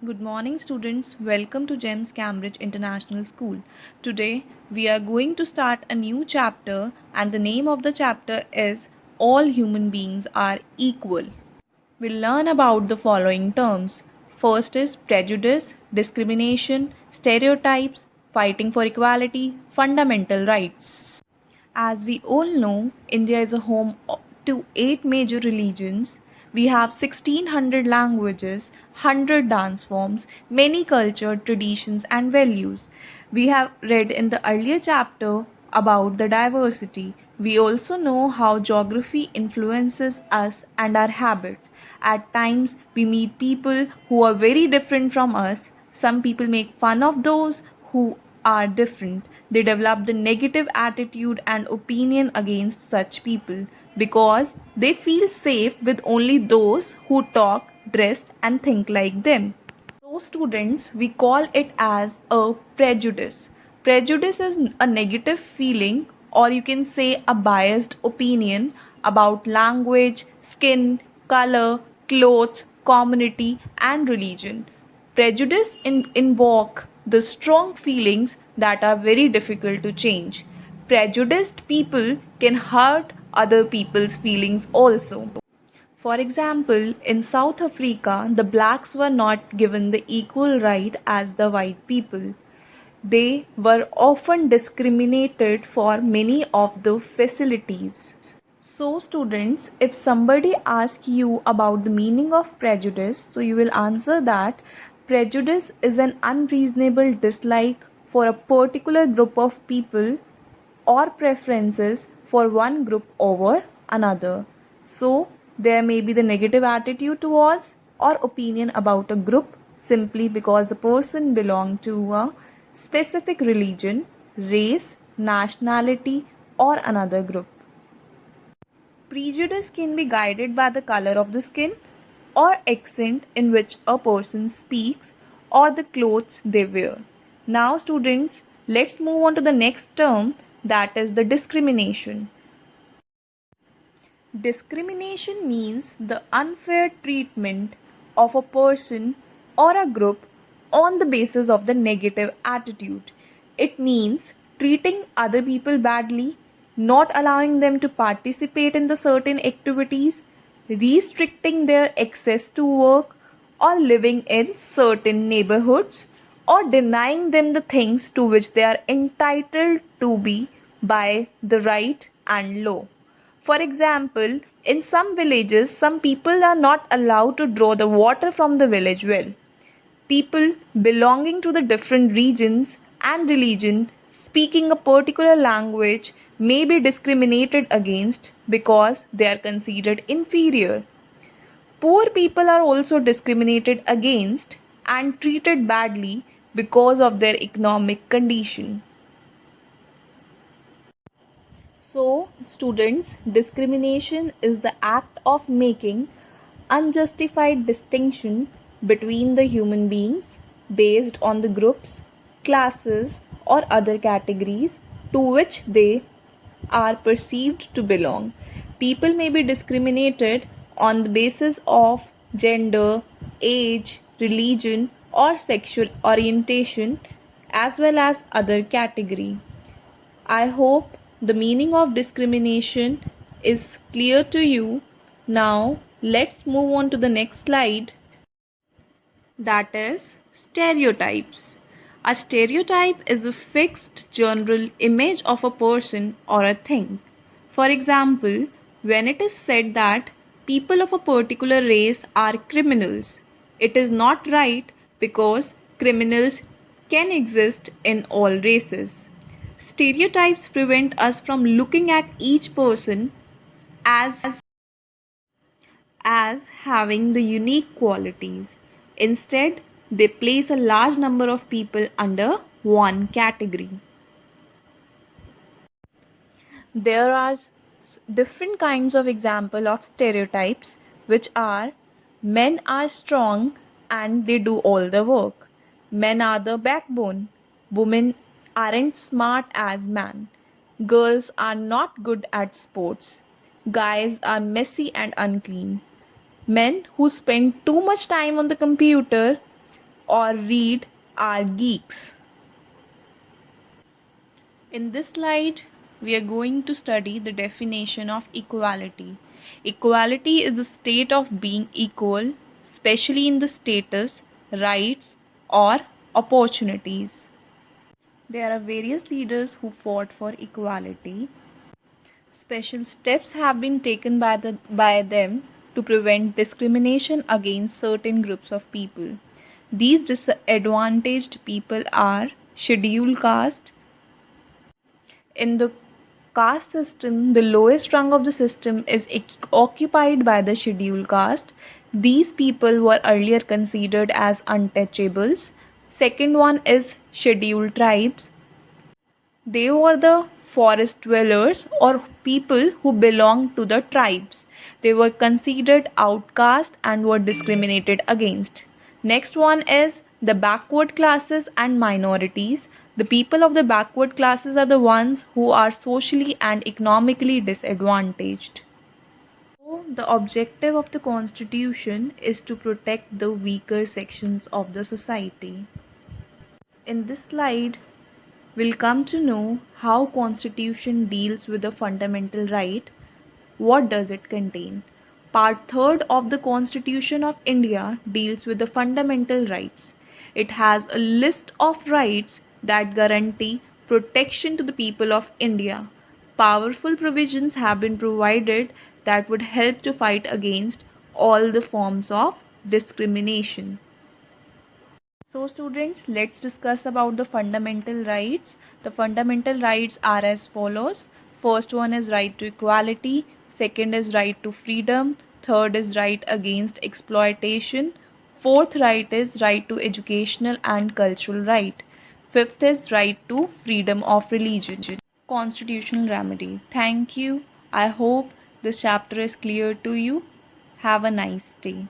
Good morning, students. Welcome to GEMS Cambridge International School. Today, we are going to start a new chapter, and the name of the chapter is All Human Beings Are Equal. We'll learn about the following terms. First is prejudice, discrimination, stereotypes, fighting for equality, fundamental rights. As we all know, India is a home to 8 major religions. We have 1600 languages, 100 dance forms, many culture, traditions, and values. We have read in the earlier chapter about the diversity. We also know how geography influences us and our habits. At times, we meet people who are very different from us. Some people make fun of those who are different. They develop the negative attitude and opinion against such people because they feel safe with only those who talk, dress, and think like them. So, students, we call it as a prejudice. Prejudice is a negative feeling, or you can say a biased opinion about language, skin, color, clothes, community, and religion. Prejudice invoke the strong feelings that are very difficult to change. Prejudiced people can hurt other people's feelings also. For example, in South Africa, the blacks were not given the equal right as the white people. They were often discriminated for many of the facilities. So, students, if somebody asks you about the meaning of prejudice, so you will answer that prejudice is an unreasonable dislike for a particular group of people or preferences for one group over another. So, there may be the negative attitude towards or opinion about a group simply because the person belonged to a specific religion, race, nationality, or another group. Prejudice can be guided by the color of the skin or accent in which a person speaks or the clothes they wear. Now, students, let's move on to the next term, that is the discrimination. Discrimination means the unfair treatment of a person or a group on the basis of the negative attitude. It means treating other people badly, not allowing them to participate in the certain activities, restricting their access to work, or living in certain neighborhoods, or denying them the things to which they are entitled to be by the right and law. For example, in some villages, some people are not allowed to draw the water from the village well. People belonging to the different regions and religion speaking a particular language may be discriminated against because they are considered inferior. Poor people are also discriminated against and treated badly because of their economic condition. So, students, discrimination is the act of making unjustified distinction between the human beings based on the groups, classes, or other categories to which they are perceived to belong. People may be discriminated on the basis of gender, age, religion, or sexual orientation as well as other category. I hope the meaning of discrimination is clear to you. Now, let's move on to the next slide, that is stereotypes. A stereotype is a fixed general image of a person or a thing. For example, when it is said that people of a particular race are criminals, it is not right because criminals can exist in all races. Stereotypes prevent us from looking at each person as having the unique qualities. Instead, they place a large number of people under one category. There are different kinds of example of stereotypes which are men are strong and they do all the work. Men are the backbone. Women aren't smart as men. Girls are not good at sports. Guys are messy and unclean. Men who spend too much time on the computer or read are geeks. In this slide, we are going to study the definition of equality. Equality is the state of being equal, especially in the status, rights, or opportunities. There are various leaders who fought for equality. Special steps have been taken by them to prevent discrimination against certain groups of people. These disadvantaged people are scheduled caste. In the caste system, the lowest rung of the system is occupied by the scheduled caste. These people were earlier considered as untouchables. Second one is scheduled tribes. They were the forest dwellers or people who belonged to the tribes. They were considered outcast and were discriminated against. Next one is the backward classes and minorities. The people of the backward classes are the ones who are socially and economically disadvantaged. So, the objective of the constitution is to protect the weaker sections of the society. In this slide, we'll come to know how constitution deals with the fundamental right. What does it contain? Part 3rd of the Constitution of India deals with the fundamental rights. It has a list of rights that guarantee protection to the people of India. Powerful provisions have been provided that would help to fight against all the forms of discrimination. So students, let's discuss about the fundamental rights. The fundamental rights are as follows. First one is right to equality, second is right to freedom, third is right against exploitation, fourth right is right to educational and cultural right, fifth is right to freedom of religion. Constitutional remedy. Thank you. I hope this chapter is clear to you. Have a nice day.